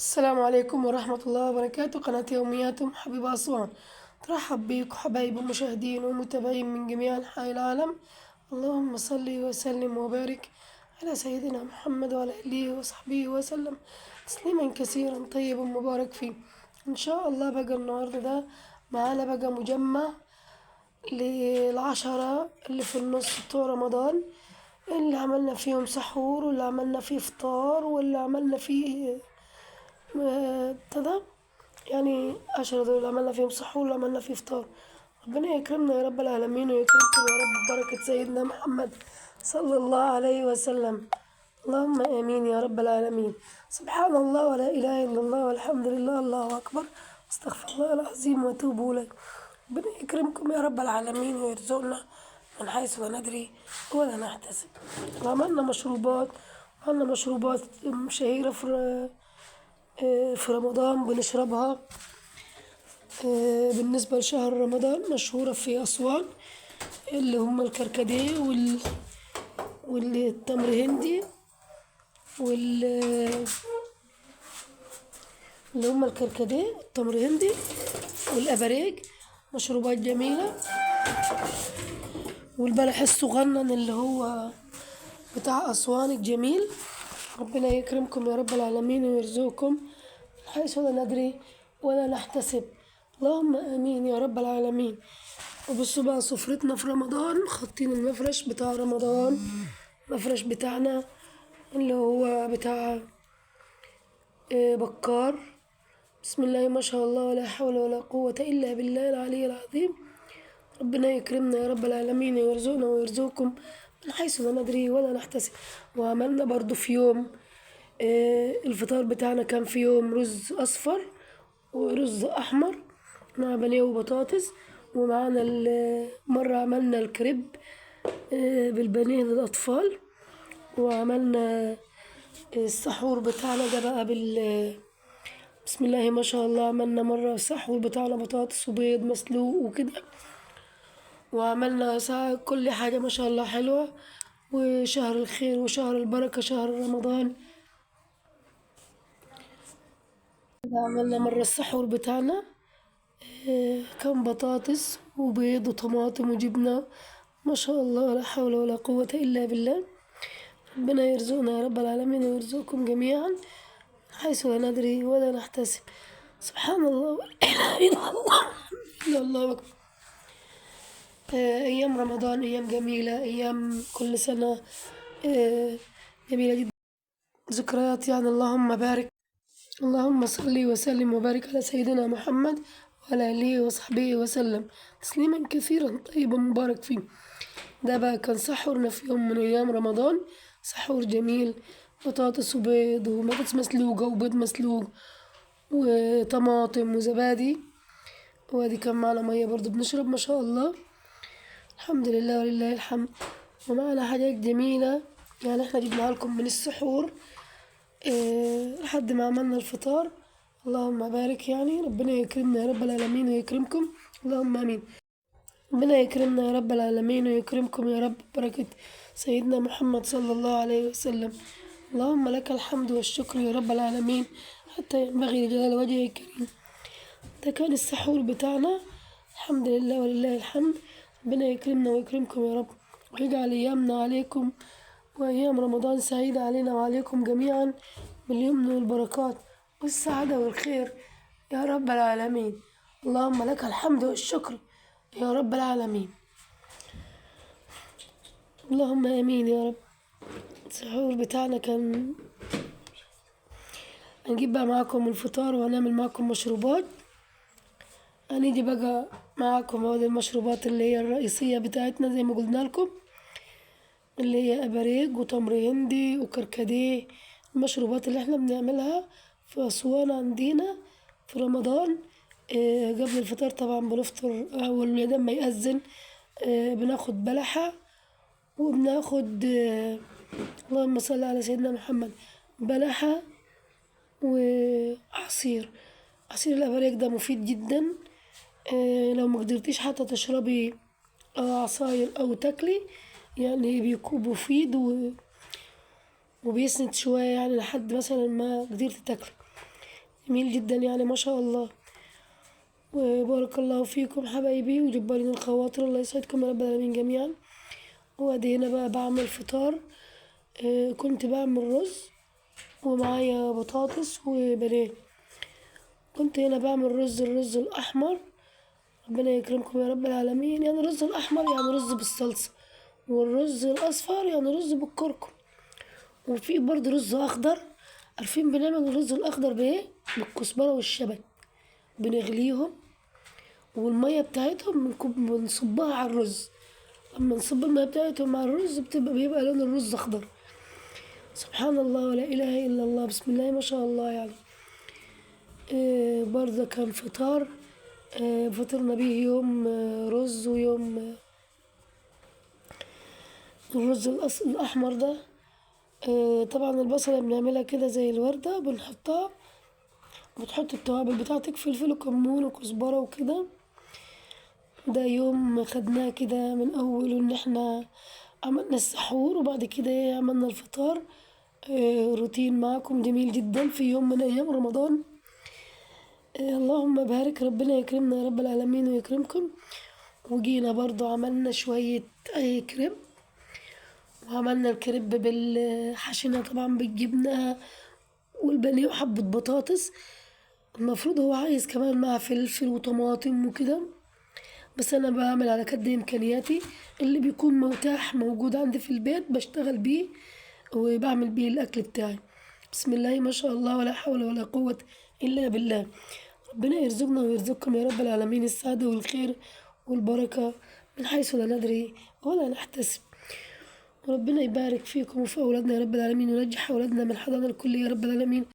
السلام عليكم ورحمة الله وبركاته. قناة يوميات حبيب أسوان ترحب بيكم حبايب المشاهدين والمتابعين من جميع أنحاء العالم. اللهم صل وسلم وبارك على سيدنا محمد وعلى آله وصحبه وسلم تسليما كثيرا طيبا مبارك فيه. إن شاء الله بقى النهاردة ده معانا بقى مجمع للعشرة اللي في النص بتوع رمضان، اللي عملنا فيهم سحور واللي عملنا فيه فطار واللي عملنا فيه ابتدى يعني 10 دول عملنا فيهم سحور وعملنا فيه فطار. ربنا يكرمنا يا رب العالمين ويكرمكم يا رب ببركة سيدنا محمد صلى الله عليه وسلم. اللهم آمين يا رب العالمين. سبحان الله ولا إله إلا الله والحمد لله الله أكبر استغفر الله العظيم وأتوب إليه. ربنا يكرمكم يا رب العالمين ويرزقنا من حيث لا ندري ولا نحتسب. وعملنا مشروبات شهيرة في رمضان بنشربها. بالنسبة لشهر رمضان مشهورة في أسوان اللي هم الكركديه والتمر هندي اللي هم الكركديه والتمر هندي والأبريج، مشروبات جميلة. والبلح الصغنن اللي هو بتاع أسوان الجميل. ربنا يكرمكم يا رب العالمين ويرزقكم حيث لا ندري ولا نحتسب. اللهم آمين يا رب العالمين. وبصوا بقى سفرتنا في رمضان، خاطين المفرش بتاع رمضان، المفرش بتاعنا اللي هو بتاع بكار. بسم الله ما شاء الله ولا حول ولا قوة إلا بالله العلي العظيم. ربنا يكرمنا يا رب العالمين ويرزقنا ويرزقكم من حيث لا ندري ولا نحتسب. وعملنا برضو في يوم الفطار بتاعنا كان في يوم رز أصفر ورز أحمر مع بانيه وبطاطس. ومعانا مرة عملنا الكريب بالبانيه للأطفال. وعملنا السحور بتاعنا ده بقى بسم الله ما شاء الله. عملنا مرة السحور بتاعنا بطاطس وبيض مسلوق وكده، وعملنا كل حاجة ما شاء الله حلوة. وشهر الخير وشهر البركة شهر رمضان. عملنا مرة السحور بتاعنا كان بطاطس وبيض وطماطم وجبنة ما شاء الله ولا حول ولا قوة إلا بالله. ربنا يرزقنا يا رب العالمين ويرزقكم جميعا حيث لا ندري ولا نحتسب. سبحان الله ولا إله إلا الله إلا الله أكبر. أيام رمضان أيام جميلة، أيام كل سنة جميلة جدا، ذكريات يعني. اللهم بارك، اللهم صل وسلم وبارك على سيدنا محمد وعلى آله وصحبه وسلم تسليما كثيرا طيبا مبارك فيه. ده بقى كان سحورنا في يوم من أيام رمضان، سحور جميل، بطاطس وبيض وبطاطس مسلوقة وبيض مسلوق وطماطم وزبادي. وادي كان معنا مية برضو بنشرب ما شاء الله. الحمد لله ولله الحمد. ومعنا حاجات جميلة يعني احنا جبناها لكم من السحور لحد ما عملنا الفطار. اللهم بارك يعني. ربنا يكرمنا يا رب العالمين ويكرمكم. اللهم امين. ربنا يكرمنا يا رب العالمين ويكرمكم يا رب بركة سيدنا محمد صلى الله عليه وسلم. اللهم لك الحمد والشكر يا رب العالمين حتى ينبغي لجلال وجهه الكريم. ده كان السحور بتاعنا. الحمد لله ولله الحمد. ربنا يكرمنا ويكرمكم يا رب ويجعل أيامنا عليكم وأيام رمضان سعيدة علينا وعليكم جميعا باليمن والبركات والسعادة والخير يا رب العالمين. اللهم لك الحمد والشكر يا رب العالمين. اللهم آمين يا رب. السحور بتاعنا كان هنجيب بقى معاكم الفطار وهنعمل معاكم مشروبات. هنيجي بقى معاكم هذه المشروبات اللي هي الرئيسية بتاعتنا زي ما قلنا لكم، اللي هي أباريج وتمر هندي وكركديه. المشروبات اللي احنا بنعملها في أسوان عندنا في رمضان. قبل الفطار طبعا بنفطر أول ما يأذن. بناخد بلحة وبناخد اللهم صل على سيدنا محمد بلحة وعصير. عصير الأباريج ده مفيد جدا. لو مقدرتيش حتى تشربي عصاير أو تاكلي يعني بيكون مفيد وبيسند شوية يعني لحد مثلا ما قدرتي تاكلي. جميل جدا يعني ما شاء الله. وبارك الله فيكم حبايبي وجبارين الخواطر، الله يسعدكم يا رب العالمين جميعا. وادي هنا بقى بعمل فطار. كنت بعمل رز ومعايا بطاطس وبانيه. كنت هنا بعمل الرز الأحمر، ربنا يكرمكم يا رب العالمين. يعني الرز الأحمر يعني رز بالصلصة، والرز الأصفر يعني رز بالكركم. وفي برضه رز أخضر. عارفين بنعمل الرز الأخضر بإيه؟ بالكزبرة والشبت. بنغليهم والمية بتاعتهم بنصبها على الرز. لما نصب المية بتاعتهم على الرز بيبقى لون الرز أخضر. سبحان الله ولا إله إلا الله، بسم الله ما شاء الله يعني. برضه كان فطار. فطرنا بيه يوم رز، ويوم الرز الأحمر ده. طبعا البصلة بنعملها كده زي الوردة، بنحطها وتحط التوابل بتاعتك، فلفل وكمون وكزبرة وكده. ده يوم خدناه كده من أول إن احنا عملنا السحور، وبعد كده عملنا الفطار. روتين معكم جميل جدا في يوم من أيام رمضان. اللهم بارك، ربنا يكرمنا يا رب العالمين ويكرمكم. وجينا برضو عملنا شوية كريب، وعملنا الكريب بالحشينا طبعا بالجبنة والبانيه وحبة بطاطس. المفروض هو عايز كمان مع فلفل وطماطم وكده، بس أنا بعمل على قد إمكانياتي. اللي بيكون متاح موجود عندي في البيت بشتغل بيه وبعمل بيه الأكل بتاعي. بسم الله ما شاء الله ولا حول ولا قوة إلا بالله. ربنا يرزقنا ويرزقكم يا رب العالمين السعادة والخير والبركة من حيث لا ندري ولا نحتسب. وربنا يبارك فيكم وفي أولادنا يا رب العالمين، وينجح أولادنا من حضانة الكل يا رب العالمين.